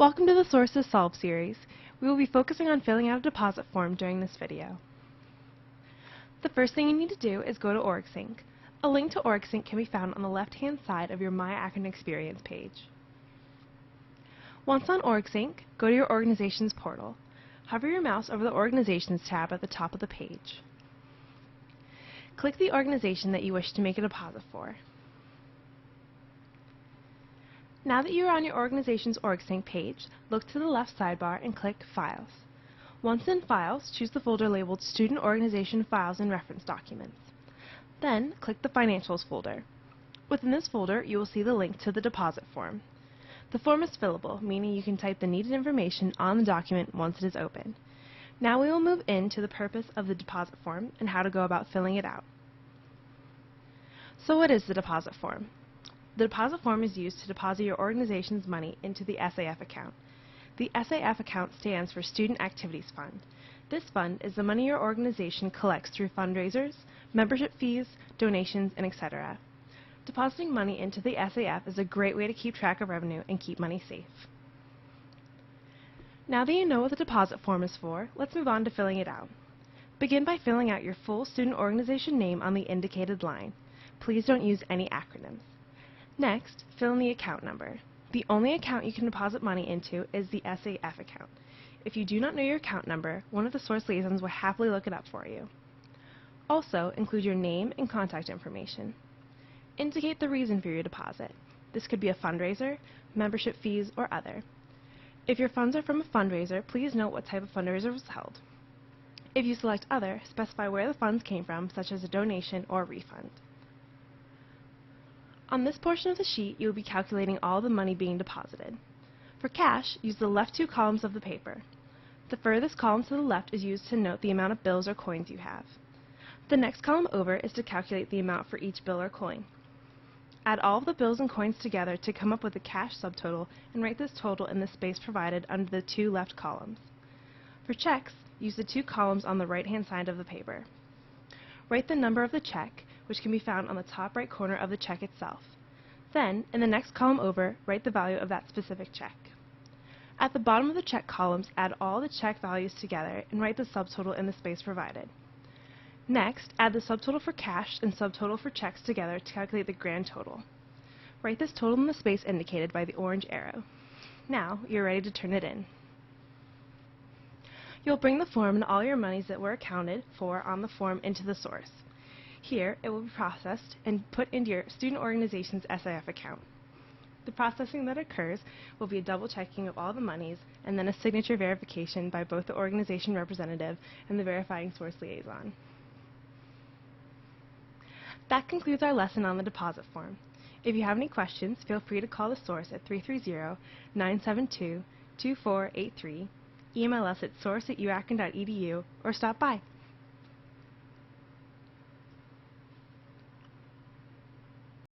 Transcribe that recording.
Welcome to the Sources SOLV series. We will be focusing on filling out a deposit form during this video. The first thing you need to do is go to OrgSync. A link to OrgSync can be found on the left-hand side of your My Akron Experience page. Once on OrgSync, go to your organization's portal. Hover your mouse over the Organizations tab at the top of the page. Click the organization that you wish to make a deposit for. Now that you are on your organization's OrgSync page, look to the left sidebar and click Files. Once in Files, choose the folder labeled Student Organization Files and Reference Documents. Then, click the Financials folder. Within this folder, you will see the link to the deposit form. The form is fillable, meaning you can type the needed information on the document once it is open. Now we will move into the purpose of the deposit form and how to go about filling it out. So what is the deposit form? The deposit form is used to deposit your organization's money into the SAF account. The SAF account stands for Student Activities Fund. This fund is the money your organization collects through fundraisers, membership fees, donations, and etc. Depositing money into the SAF is a great way to keep track of revenue and keep money safe. Now that you know what the deposit form is for, let's move on to filling it out. Begin by filling out your full student organization name on the indicated line. Please don't use any acronyms. Next, fill in the account number. The only account you can deposit money into is the SAF account. If you do not know your account number, one of the source liaisons will happily look it up for you. Also, include your name and contact information. Indicate the reason for your deposit. This could be a fundraiser, membership fees, or other. If your funds are from a fundraiser, please note what type of fundraiser was held. If you select Other, specify where the funds came from, such as a donation or refund. On this portion of the sheet, you will be calculating all the money being deposited. For cash, use the left two columns of the paper. The furthest column to the left is used to note the amount of bills or coins you have. The next column over is to calculate the amount for each bill or coin. Add all of the bills and coins together to come up with the cash subtotal and write this total in the space provided under the two left columns. For checks, use the two columns on the right-hand side of the paper. Write the number of the check, which can be found on the top right corner of the check itself. Then, in the next column over, write the value of that specific check. At the bottom of the check columns, add all the check values together and write the subtotal in the space provided. Next, add the subtotal for cash and subtotal for checks together to calculate the grand total. Write this total in the space indicated by the orange arrow. Now, you're ready to turn it in. You'll bring the form and all your monies that were accounted for on the form into the source. Here, it will be processed and put into your student organization's SAF account. The processing that occurs will be a double checking of all the monies and then a signature verification by both the organization representative and the verifying source liaison. That concludes our lesson on the deposit form. If you have any questions, feel free to call the source at 330-972-2483, email us at source@uakron.edu, or stop by.